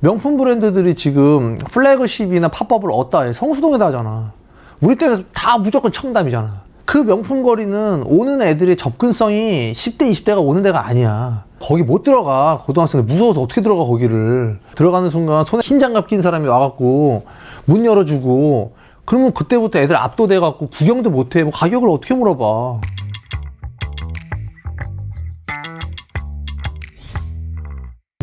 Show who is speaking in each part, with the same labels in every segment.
Speaker 1: 명품 브랜드들이 지금 플래그십이나 팝업을 어디다 해? 성수동에다 하잖아. 우리 때는 다 무조건 청담이잖아. 그 명품 거리는 오는 애들의 접근성이 10대, 20대가 오는 데가 아니야. 거기 못 들어가. 고등학생들 무서워서 어떻게 들어가 거기를. 들어가는 순간 손에 흰 장갑 낀 사람이 와갖고 문 열어주고 그러면 그때부터 애들 압도돼갖고 구경도 못해. 뭐 가격을 어떻게 물어봐.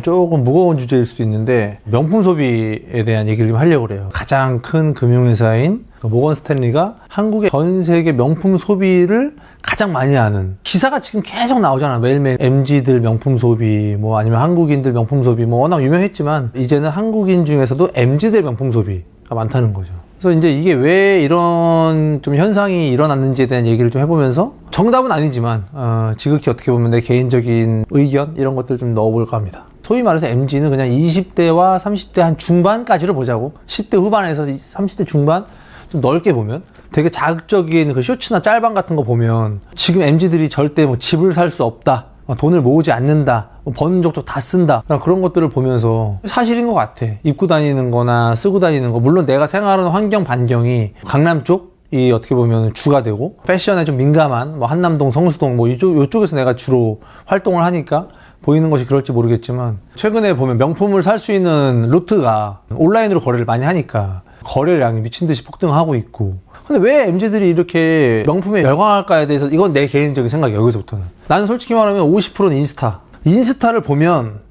Speaker 1: 조금 무거운 주제일 수도 있는데 명품 소비에 대한 얘기를 좀 하려고 그래요. 가장 큰 금융회사인 모건 스탠리가 한국의 전 세계 명품 소비를 가장 많이 하는 기사가 지금 계속 나오잖아. 매일매일 MZ들 명품 소비 뭐 아니면 한국인들 명품 소비 뭐 워낙 유명했지만 이제는 한국인 중에서도 MZ들 명품 소비가 많다는 거죠. 그래서 이제 이게 왜 이런 좀 현상이 일어났는지에 대한 얘기를 좀 해보면서 정답은 아니지만 지극히 어떻게 보면 내 개인적인 의견 이런 것들 좀 넣어볼까 합니다. 소위 말해서 MZ는 그냥 20대와 30대 한 중반까지를 보자고. 10대 후반에서 30대 중반 좀 넓게 보면 되게 자극적인 그 쇼츠나 짤방 같은 거 보면 지금 MZ들이 절대 뭐 집을 살 수 없다, 돈을 모으지 않는다, 버는 족족 다 쓴다, 그런 것들을 보면서 사실인 것 같아. 입고 다니는 거나 쓰고 다니는 거, 물론 내가 생활하는 환경 반경이 강남 쪽이 어떻게 보면 주가 되고 패션에 좀 민감한 뭐 한남동, 성수동 뭐 이쪽에서 내가 주로 활동을 하니까 보이는 것이 그럴지 모르겠지만 최근에 보면 명품을 살 수 있는 루트가 온라인으로 거래를 많이 하니까 거래량이 미친듯이 폭등하고 있고. 근데 왜 MZ들이 이렇게 명품에 열광할까에 대해서 이건 내 개인적인 생각이야. 여기서부터는 나는 솔직히 말하면 50%는 인스타를 보면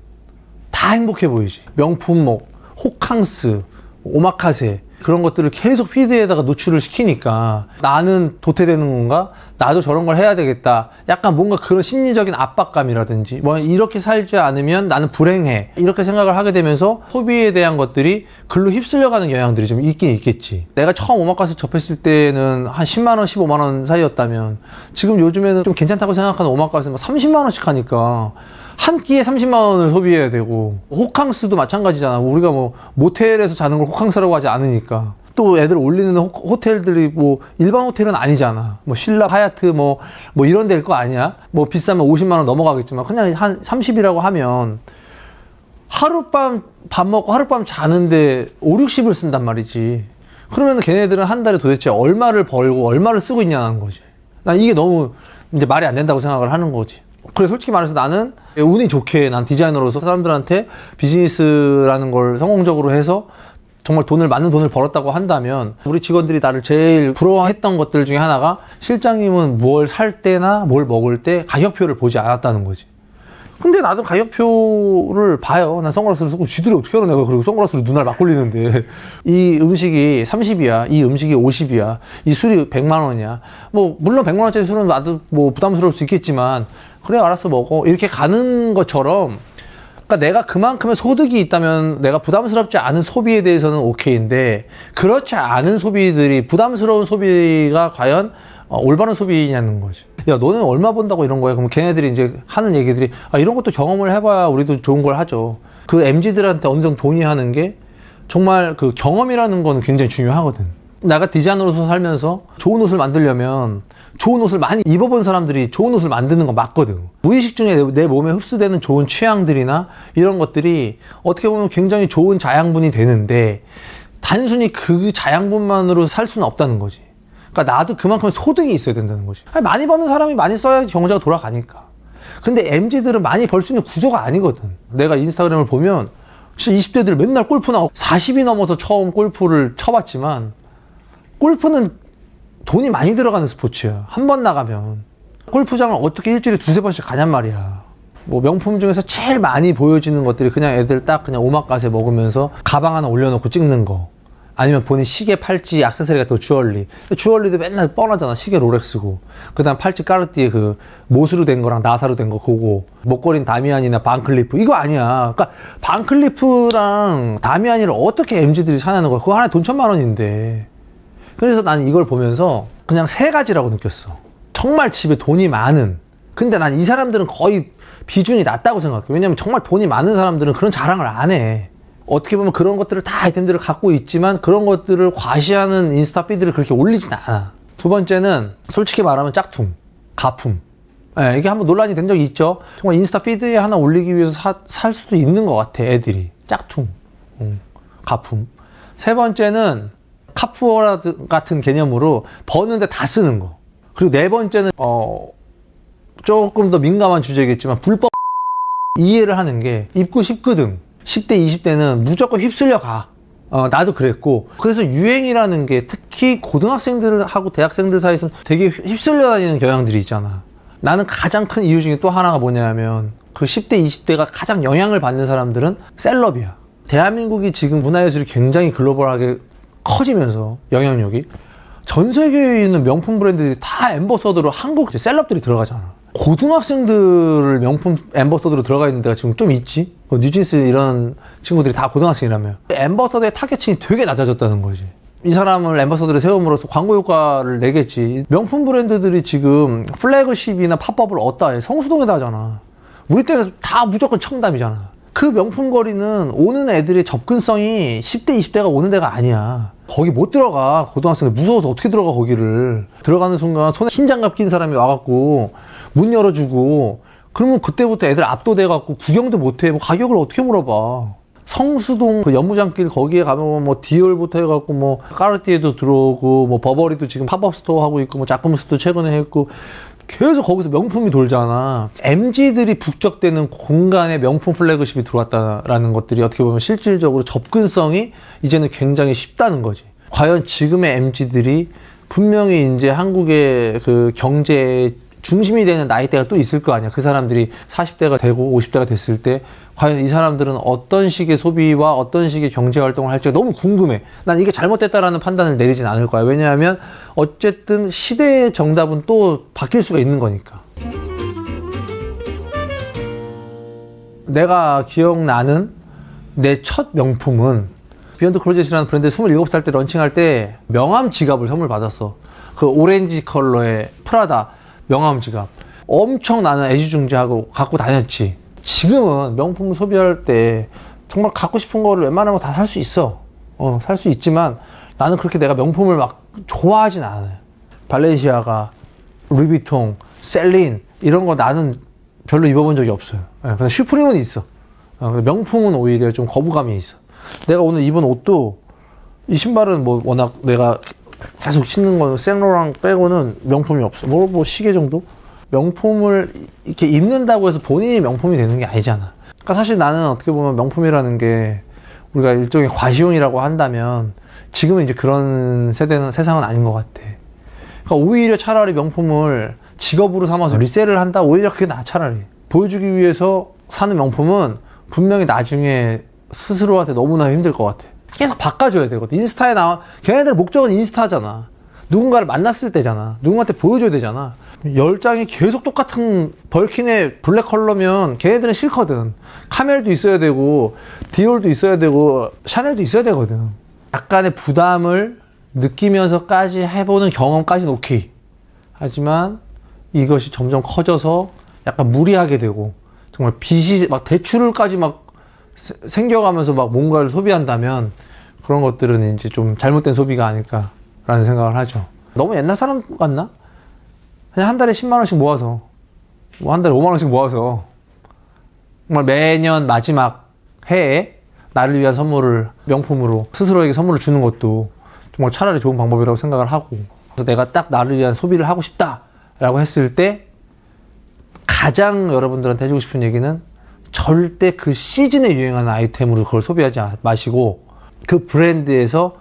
Speaker 1: 다 행복해 보이지. 명품 뭐 호캉스, 오마카세 그런 것들을 계속 피드에다가 노출을 시키니까 나는 도태되는 건가? 나도 저런 걸 해야 되겠다. 약간 뭔가 그런 심리적인 압박감이라든지 뭐 이렇게 살지 않으면 나는 불행해. 이렇게 생각을 하게 되면서 소비에 대한 것들이 글로 휩쓸려가는 경향들이 좀 있긴 있겠지. 내가 처음 오마카세 접했을 때는 한 10만원, 15만원 사이였다면 지금 요즘에는 좀 괜찮다고 생각하는 오마카세는 30만원씩 하니까 한 끼에 30만 원을 소비해야 되고, 호캉스도 마찬가지잖아. 우리가 뭐 모텔에서 자는 걸 호캉스라고 하지 않으니까. 또 애들 올리는 호텔들이 뭐 일반 호텔은 아니잖아. 뭐 신라, 하얏트 뭐 이런 데일 거 아니야. 뭐 비싸면 50만 원 넘어가겠지만 그냥 한 30이라고 하면 하룻밤 밥 먹고 하룻밤 자는데 5, 60을 쓴단 말이지. 그러면 걔네들은 한 달에 도대체 얼마를 벌고 얼마를 쓰고 있냐는 거지. 난 이게 너무 이제 말이 안 된다고 생각을 하는 거지. 그래 솔직히 말해서 나는 운이 좋게 난 디자이너로서 사람들한테 비즈니스라는 걸 성공적으로 해서 정말 많은 돈을 벌었다고 한다면 우리 직원들이 나를 제일 부러워했던 것들 중에 하나가 실장님은 뭘 살 때나 뭘 먹을 때 가격표를 보지 않았다는 거지. 근데 나도 가격표를 봐요. 난 선글라스를 쓰고 쥐들이 어떻게 알아 내가 그리고 선글라스로 눈알 막 굴리는데 이 음식이 30이야 이 음식이 50이야 이 술이 100만 원이야 뭐 물론 100만 원짜리 술은 나도 뭐 부담스러울 수 있겠지만 그래 알았어 먹어 이렇게 가는 것처럼 그러니까 내가 그만큼의 소득이 있다면 내가 부담스럽지 않은 소비에 대해서는 오케이인데 그렇지 않은 소비들이 부담스러운 소비가 과연 올바른 소비냐는 거지. 야 너는 얼마 번다고 이런 거야? 그럼 걔네들이 이제 하는 얘기들이 이런 것도 경험을 해봐야 우리도 좋은 걸 하죠. 그 MZ들한테 어느 정도 동의하는 게 정말 그 경험이라는 거는 굉장히 중요하거든. 내가 디자이너로서 살면서 좋은 옷을 만들려면 좋은 옷을 많이 입어본 사람들이 좋은 옷을 만드는 건 맞거든. 무의식 중에 내 몸에 흡수되는 좋은 취향들이나 이런 것들이 어떻게 보면 굉장히 좋은 자양분이 되는데 단순히 그 자양분만으로 살 수는 없다는 거지. 그러니까 나도 그만큼 소득이 있어야 된다는 거지. 많이 버는 사람이 많이 써야 경제가 돌아가니까. 근데 MZ들은 많이 벌 수 있는 구조가 아니거든. 내가 인스타그램을 보면 진짜 20대들 맨날 골프 나오고 40이 넘어서 처음 골프를 쳐봤지만 골프는 돈이 많이 들어가는 스포츠야. 한 번 나가면. 골프장을 어떻게 일주일에 두세 번씩 가냔 말이야. 뭐 명품 중에서 제일 많이 보여지는 것들이 그냥 애들 딱 그냥 오마카세 먹으면서 가방 하나 올려놓고 찍는 거. 아니면 본인 시계, 팔찌, 액세서리 같은 거, 주얼리도 맨날 뻔하잖아. 시계 롤렉스고. 그 다음 팔찌 까르띠에 그 못으로 된 거랑 나사로 된 거 그거. 목걸이는 다미안이나 반클리프. 이거 아니야. 그러니까 반클리프랑 다미안이를 어떻게 MZ들이 사냐는 거야. 그거 하나에 돈 1,000만 원인데. 그래서 나는 이걸 보면서 그냥 세 가지라고 느꼈어. 정말 집에 돈이 많은. 근데 난 이 사람들은 거의 비중이 낮다고 생각해. 왜냐면 정말 돈이 많은 사람들은 그런 자랑을 안 해. 어떻게 보면 그런 것들을 다 아이템들을 갖고 있지만 그런 것들을 과시하는 인스타 피드를 그렇게 올리진 않아. 두 번째는 솔직히 말하면 짝퉁, 가품. 이게 한번 논란이 된 적이 있죠. 정말 인스타 피드에 하나 올리기 위해서 살 수도 있는 것 같아 애들이. 짝퉁. 가품. 세 번째는 카푸어라 같은 개념으로 버는데 다 쓰는 거. 그리고 네 번째는 조금 더 민감한 주제겠지만 불법 이해를 하는 게 입고 싶거든. 10대 20대는 무조건 휩쓸려 가. 나도 그랬고. 그래서 유행이라는 게 특히 고등학생들하고 대학생들 사이에서는 되게 휩쓸려 다니는 경향들이 있잖아. 나는 가장 큰 이유 중에 또 하나가 뭐냐면 그 10대 20대가 가장 영향을 받는 사람들은 셀럽이야. 대한민국이 지금 문화예술이 굉장히 글로벌하게 커지면서 영향력이 전 세계에 있는 명품 브랜드들이 다 앰버서더로 한국 셀럽들이 들어가잖아. 고등학생들을 명품 앰버서더로 들어가 있는 데가 지금 좀 있지. 뉴진스 이런 친구들이 다 고등학생이라며. 앰버서더의 타겟층이 되게 낮아졌다는 거지. 이 사람을 앰버서더를 세움으로써 광고 효과를 내겠지. 명품 브랜드들이 지금 플래그십이나 팝업을 어디다 해? 성수동에다 하잖아. 우리 때는 다 무조건 청담이잖아. 그 명품 거리는 오는 애들의 접근성이 10대 20대가 오는 데가 아니야. 거기 못 들어가. 고등학생들 무서워서 어떻게 들어가. 거기를 들어가는 순간 손에 흰 장갑 낀 사람이 와갖고 문 열어주고, 그러면 그때부터 애들 압도돼갖고 구경도 못해. 뭐 가격을 어떻게 물어봐. 성수동 그 연무장길 거기에 가면 뭐 디올부터 해갖고 뭐 까르띠에도 들어오고 뭐 버버리도 지금 팝업 스토어 하고 있고 뭐 자크무스도 최근에 했고 계속 거기서 명품이 돌잖아. MZ들이 북적대는 공간에 명품 플래그십이 들어왔다라는 것들이 어떻게 보면 실질적으로 접근성이 이제는 굉장히 쉽다는 거지. 과연 지금의 MZ들이 분명히 이제 한국의 그 경제 중심이 되는 나이대가 또 있을 거 아니야. 그 사람들이 40대가 되고 50대가 됐을 때 과연 이 사람들은 어떤 식의 소비와 어떤 식의 경제 활동을 할지가 너무 궁금해. 난 이게 잘못됐다라는 판단을 내리진 않을 거야. 왜냐하면 어쨌든 시대의 정답은 또 바뀔 수가 있는 거니까. 내가 기억나는 내 첫 명품은 비욘드 클로젯이라는 브랜드 27살 때 런칭할 때 명함 지갑을 선물 받았어. 그 오렌지 컬러의 프라다 명함 지갑. 엄청 나는 애지중지하고 갖고 다녔지. 지금은 명품 소비할 때 정말 갖고 싶은 거를 웬만하면 다 살 수 있어. 살 수 있지만 나는 그렇게 내가 명품을 막 좋아하진 않아요. 발렌시아가, 루이비통, 셀린 이런 거 나는 별로 입어본 적이 없어요. 근데 슈프림은 있어. 명품은 오히려 좀 거부감이 있어. 내가 오늘 입은 옷도 이 신발은 뭐 워낙 내가 계속 신는 거는 생로랑 빼고는 명품이 없어. 뭐 시계 정도? 명품을 이렇게 입는다고 해서 본인이 명품이 되는 게 아니잖아. 그러니까 사실 나는 어떻게 보면 명품이라는 게 우리가 일종의 과시용이라고 한다면 지금은 이제 그런 세상은 아닌 것 같아. 그러니까 오히려 차라리 명품을 직업으로 삼아서 리셀을 한다? 오히려 그게 나 차라리. 보여주기 위해서 사는 명품은 분명히 나중에 스스로한테 너무나 힘들 것 같아. 계속 바꿔줘야 되거든. 인스타에 걔네들 목적은 인스타잖아. 누군가를 만났을 때잖아. 누군가한테 보여줘야 되잖아. 10장이 계속 똑같은 벌킨의 블랙 컬러면 걔네들은 싫거든. 카멜도 있어야 되고 디올도 있어야 되고 샤넬도 있어야 되거든. 약간의 부담을 느끼면서까지 해보는 경험까지는 오케이. 하지만 이것이 점점 커져서 약간 무리하게 되고 정말 빚이 막 대출을까지 막 생겨가면서 막 뭔가를 소비한다면 그런 것들은 이제 좀 잘못된 소비가 아닐까라는 생각을 하죠. 너무 옛날 사람 같나? 그냥 한 달에 10만 원씩 모아서 뭐 한 달에 5만 원씩 모아서 정말 매년 마지막 해에 나를 위한 선물을 명품으로 스스로에게 선물을 주는 것도 정말 차라리 좋은 방법이라고 생각을 하고, 그래서 내가 딱 나를 위한 소비를 하고 싶다라고 했을 때 가장 여러분들한테 해주고 싶은 얘기는 절대 그 시즌에 유행하는 아이템으로 그걸 소비하지 마시고 그 브랜드에서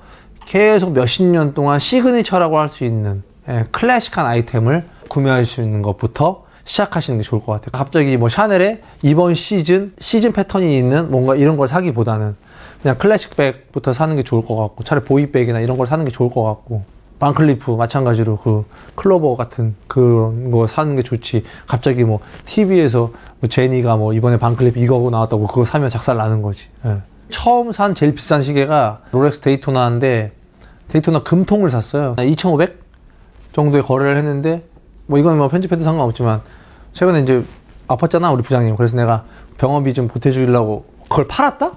Speaker 1: 계속 몇십 년 동안 시그니처라고 할 수 있는 클래식한 아이템을 구매할 수 있는 것부터 시작하시는 게 좋을 것 같아요. 갑자기 뭐 샤넬에 이번 시즌 패턴이 있는 뭔가 이런 걸 사기보다는 그냥 클래식 백부터 사는 게 좋을 것 같고, 차라리 보이백이나 이런 걸 사는 게 좋을 것 같고, 반클리프 마찬가지로 그 클로버 같은 그런 거 사는 게 좋지. 갑자기 뭐 TV에서 뭐 제니가 뭐 이번에 반클리프 이거 나왔다고 그거 사면 작살 나는 거지. 처음 산 제일 비싼 시계가 롤렉스 데이토나인데 데이토나 금통을 샀어요. 2,500 정도의 거래를 했는데 뭐 이건 뭐 편집해도 상관없지만 최근에 이제 아팠잖아 우리 부장님. 그래서 내가 병원비 좀 보태주려고 그걸 팔았다?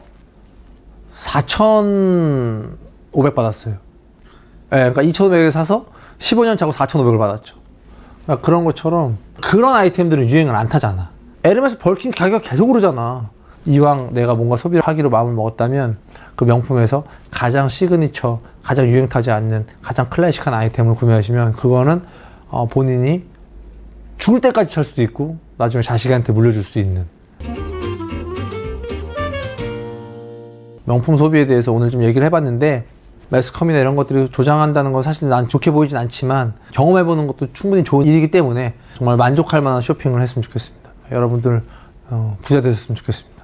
Speaker 1: 4,500 받았어요. 그러니까 2,500에 사서 15년 차고 4,500을 받았죠. 그러니까 그런 것처럼 그런 아이템들은 유행을 안 타잖아. 에르메스 벌킨 가격 계속 오르잖아. 이왕 내가 뭔가 소비를 하기로 마음을 먹었다면 그 명품에서 가장 시그니처, 가장 유행 타지 않는 가장 클래식한 아이템을 구매하시면 그거는 본인이 죽을 때까지 찰 수도 있고 나중에 자식한테 물려줄 수 있는. 명품 소비에 대해서 오늘 좀 얘기를 해봤는데 매스컴이나 이런 것들이 조장한다는 건 사실 난 좋게 보이진 않지만 경험해보는 것도 충분히 좋은 일이기 때문에 정말 만족할 만한 쇼핑을 했으면 좋겠습니다. 여러분들 부자 되셨으면 좋겠습니다.